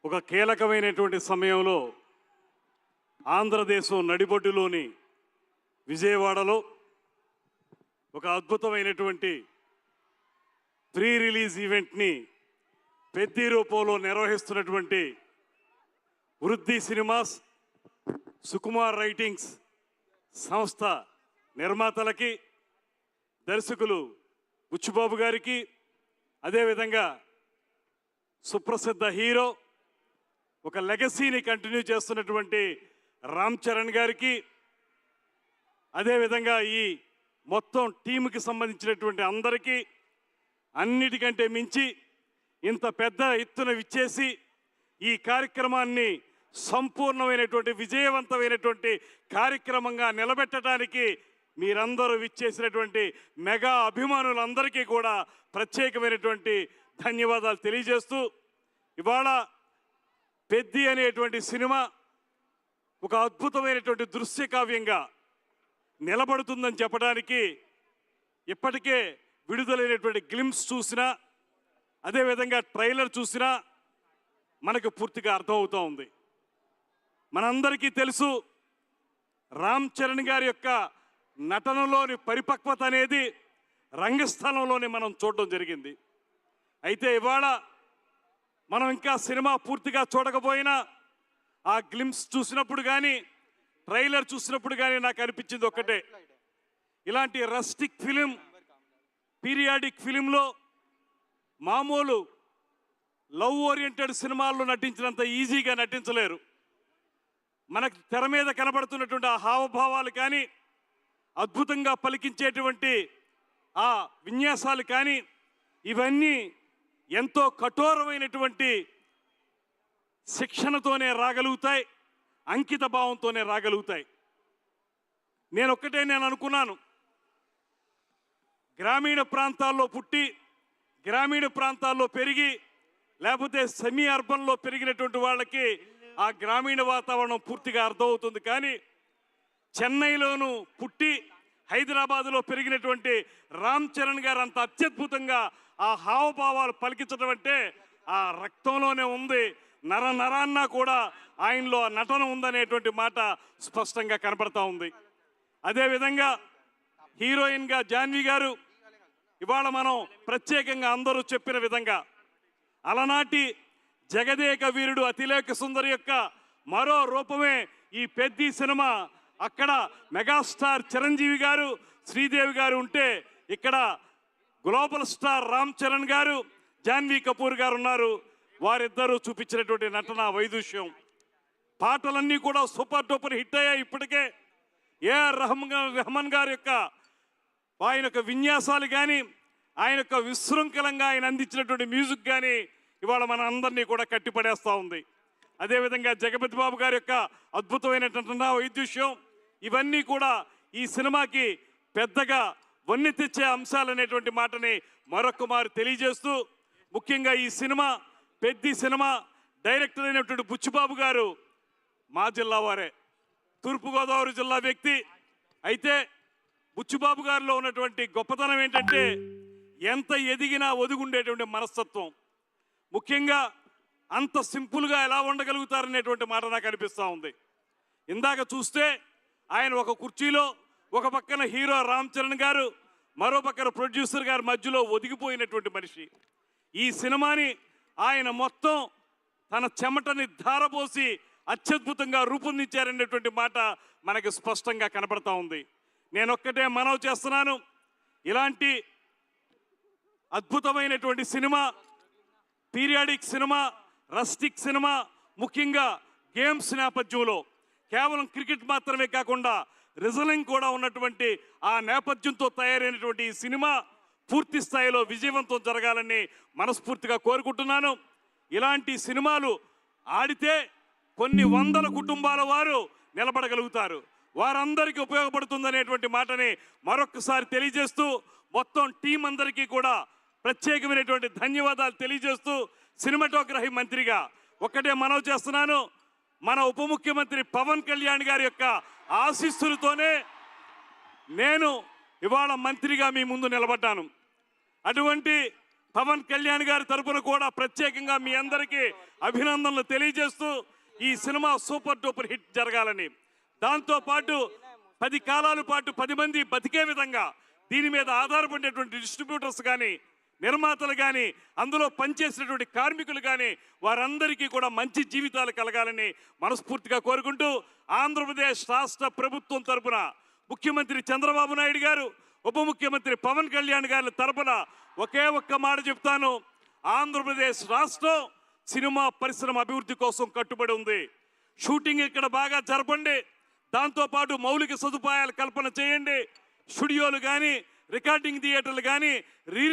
ఒక కీలకమైనటువంటి సమయంలో ఆంధ్రదేశం నడిబొడ్డులోని విజయవాడలో ఒక అద్భుతమైనటువంటి ప్రీ రిలీజ్ ఈవెంట్ని పెద్ద రూపంలో నిర్వహిస్తున్నటువంటి వృద్ధి సినిమాస్, సుకుమార్ రైటింగ్స్ సంస్థ నిర్మాతలకి, దర్శకులు బుచ్చిబాబు గారికి, అదేవిధంగా సుప్రసిద్ధ హీరో ఒక లెగసీని కంటిన్యూ చేస్తున్నటువంటి రామ్ చరణ్ గారికి, అదేవిధంగా ఈ మొత్తం టీంకి సంబంధించినటువంటి అందరికీ, అన్నిటికంటే మించి ఇంత పెద్ద ఎత్తున విచ్చేసి ఈ కార్యక్రమాన్ని సంపూర్ణమైనటువంటి విజయవంతమైనటువంటి కార్యక్రమంగా నిలబెట్టడానికి మీరందరూ విచ్చేసినటువంటి మెగా అభిమానులందరికీ కూడా ప్రత్యేకమైనటువంటి ధన్యవాదాలు తెలియజేస్తూ, ఇవాళ పెద్ది అనేటువంటి సినిమా ఒక అద్భుతమైనటువంటి దృశ్య కావ్యంగా నిలబడుతుందని చెప్పడానికి ఇప్పటికే విడుదలైనటువంటి గ్లిమ్స్ చూసినా, అదేవిధంగా ట్రైలర్ చూసినా మనకు పూర్తిగా అర్థమవుతూ ఉంది. మనందరికీ తెలుసు, రామ్ చరణ్ గారి యొక్క నటనలోని పరిపక్వత అనేది రంగస్థలంలోనే మనం చూడడం జరిగింది. అయితే ఇవాళ మనం ఇంకా సినిమా పూర్తిగా చూడకపోయినా ఆ గ్లిమ్స్ చూసినప్పుడు కానీ, ట్రైలర్ చూసినప్పుడు కానీ నాకు అనిపించింది ఒక్కటే, ఇలాంటి రస్టిక్ ఫిలిం, పీరియాడిక్ ఫిలింలో మామూలు లవ్ ఓరియంటెడ్ సినిమాల్లో నటించినంత ఈజీగా నటించలేరు. మనకు తెర మీద కనబడుతున్నటువంటి ఆ హావభావాలు కానీ, అద్భుతంగా పలికించేటువంటి ఆ విన్యాసాలు కానీ, ఇవన్నీ ఎంతో కఠోరమైనటువంటి శిక్షణతోనే రాగలుగుతాయి, అంకిత భావంతోనే రాగలుగుతాయి. నేను అనుకున్నాను, గ్రామీణ ప్రాంతాల్లో పుట్టి గ్రామీణ ప్రాంతాల్లో పెరిగి, లేకపోతే సెమీ అర్బన్లో పెరిగినటువంటి వాళ్ళకి ఆ గ్రామీణ వాతావరణం పూర్తిగా అర్థమవుతుంది. కానీ చెన్నైలోనూ పుట్టి హైదరాబాదులో పెరిగినటువంటి రామ్ చరణ్ గారు అంత అత్యద్భుతంగా ఆ హావభావాలు పలికించడం అంటే ఆ రక్తంలోనే ఉంది, నరాన్న కూడా ఆయనలో నటన ఉందనేటువంటి మాట స్పష్టంగా కనపడతా ఉంది. అదేవిధంగా హీరోయిన్గా జాన్వి గారు, ఇవాళ మనం ప్రత్యేకంగా అందరూ చెప్పిన విధంగా అలనాటి జగదేక వీరుడు అతిలేక సుందరి యొక్క మరో రూపమే ఈ పెద్ది సినిమా. అక్కడ మెగాస్టార్ చిరంజీవి గారు, శ్రీదేవి గారు ఉంటే, ఇక్కడ గ్లోబల్ స్టార్ రామ్ చరణ్ గారు, జాన్వీ కపూర్ గారు ఉన్నారు. వారిద్దరూ చూపించినటువంటి నటన వైదుష్యం, పాటలన్నీ కూడా సూపర్ డూపర్ హిట్ అయ్యాయి. ఇప్పటికే ఏఆర్ రెహమాన్ గారి యొక్క ఆయన యొక్క విన్యాసాలు కానీ, ఆయన యొక్క విశృంఖలంగా ఆయన అందించినటువంటి మ్యూజిక్ కానీ ఇవాళ మన అందరినీ కూడా కట్టిపడేస్తూ ఉంది. అదేవిధంగా జగపతి బాబు గారి యొక్క అద్భుతమైన నటన, వైద్యుష్యం, ఇవన్నీ కూడా ఈ సినిమాకి పెద్దగా వన్నె తెచ్చే అంశాలు అనేటువంటి మాటని మరొక మారు తెలియజేస్తూ, ముఖ్యంగా ఈ సినిమా పెద్ది సినిమా డైరెక్టర్ అయినటువంటి బుచ్చిబాబు గారు మా జిల్లా వారే, తూర్పుగోదావరి జిల్లా వ్యక్తి. అయితే బుచ్చిబాబు గారిలో ఉన్నటువంటి గొప్పతనం ఏంటంటే ఎంత ఎదిగినా ఒదుగుండేటువంటి మనస్తత్వం. ముఖ్యంగా అంత సింపుల్గా ఎలా ఉండగలుగుతారనేటువంటి మాట నాకు అనిపిస్తూ ఉంది. ఇందాక చూస్తే ఆయన ఒక కుర్చీలో ఒక పక్కన హీరో రామ్ చరణ్ గారు, మరో పక్కన ప్రొడ్యూసర్ గారు మధ్యలో ఒదిగిపోయినటువంటి మనిషి. ఈ సినిమాని ఆయన మొత్తం తన చెమటని ధారపోసి అత్యద్భుతంగా రూపొందించారనేటువంటి మాట మనకు స్పష్టంగా కనపడతా ఉంది. నేనొక్కటే మనవి చేస్తున్నాను, ఇలాంటి అద్భుతమైనటువంటి cinema, periodic cinema, rustic cinema, ముఖ్యంగా గేమ్స్ నేపథ్యంలో కేవలం క్రికెట్ మాత్రమే కాకుండా రిజలింగ్ కూడా ఉన్నటువంటి ఆ నేపథ్యంతో తయారైనటువంటి ఈ సినిమా పూర్తి స్థాయిలో విజయవంతం జరగాలని మనస్ఫూర్తిగా కోరుకుంటున్నాను. ఇలాంటి సినిమాలు ఆడితే కొన్ని వందల కుటుంబాల వారు నిలబడగలుగుతారు, వారందరికీ ఉపయోగపడుతుందనేటువంటి మాటని మరొకసారి తెలియజేస్తూ, మొత్తం టీం అందరికీ కూడా ప్రత్యేకమైనటువంటి ధన్యవాదాలు తెలియజేస్తూ, సినిమాటోగ్రఫీ మంత్రిగా ఒక్కటే మనవి చేస్తున్నాను, మన ఉప ముఖ్యమంత్రి పవన్ కళ్యాణ్ గారి యొక్క ఆశీస్సులతోనే నేను ఇవాళ మంత్రిగా మీ ముందు నిలబడ్డాను. అటువంటి పవన్ కళ్యాణ్ గారి తరపున కూడా ప్రత్యేకంగా మీ అందరికీ అభినందనలు తెలియజేస్తూ ఈ సినిమా సూపర్ డూపర్ హిట్ జరగాలని, దాంతోపాటు 10 కాలాల పాటు 10 మంది బతికే విధంగా దీని మీద ఆధారపడినటువంటి డిస్ట్రిబ్యూటర్స్ కానీ, నిర్మాతలు కానీ, అందులో పనిచేసినటువంటి కార్మికులు కానీ వారందరికీ కూడా మంచి జీవితాలు కలగాలని మనస్ఫూర్తిగా కోరుకుంటూ, ఆంధ్రప్రదేశ్ రాష్ట్ర ప్రభుత్వం తరపున ముఖ్యమంత్రి చంద్రబాబు నాయుడు గారు, ఉప ముఖ్యమంత్రి పవన్ కళ్యాణ్ గారి తరపున ఒకే ఒక్క మాట చెప్తాను. ఆంధ్రప్రదేశ్ రాష్ట్రం సినిమా పరిశ్రమ అభివృద్ధి కోసం కట్టుబడి ఉంది. షూటింగ్ ఇక్కడ బాగా జరపండి, దాంతోపాటు మౌలిక సదుపాయాలు కల్పన చేయండి. స్టూడియోలు కానీ, రికార్డింగ్ థియేటర్లు కానీ,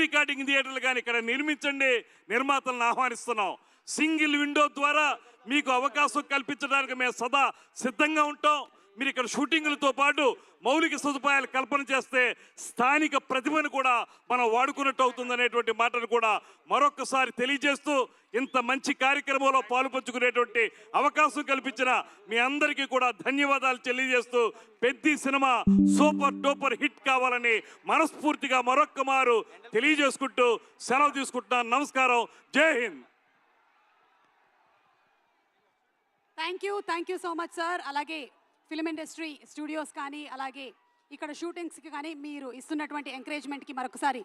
రికార్డింగ్ థియేటర్లు కానీ ఇక్కడ నిర్మించండి. నిర్మాతలను ఆహ్వానిస్తున్నాం. సింగిల్ విండో ద్వారా మీకు అవకాశం కల్పించడానికి మేము సదా సిద్ధంగా ఉంటాం. మీరు ఇక్కడ షూటింగులతో పాటు మౌలిక సదుపాయాలు కల్పన చేస్తే స్థానిక ప్రతిభను కూడా మనం వాడుకున్నట్టు అవుతుందనేటువంటి మాటను కూడా మరొకసారి తెలియజేస్తూ, ఇంత మంచి కార్యక్రమంలో పాలుపంచుకునేటువంటి అవకాశం కల్పించిన మీ అందరికీ కూడా ధన్యవాదాలు తెలియజేస్తూ, పెద్ద సినిమా సూపర్ డూపర్ హిట్ కావాలని మనస్ఫూర్తిగా మరొక్క మారు తెలియజేసుకుంటూ సెలవు తీసుకుంటున్నాను. నమస్కారం. జై Hind. Thank you so much sir. అలాగే ఫిల్మ్ ఇండస్ట్రీ స్టూడియోస్ కానీ, అలాగే ఇక్కడ షూటింగ్స్కి కానీ మీరు ఇస్తున్నటువంటి ఎంకరేజ్మెంట్కి మరొకసారి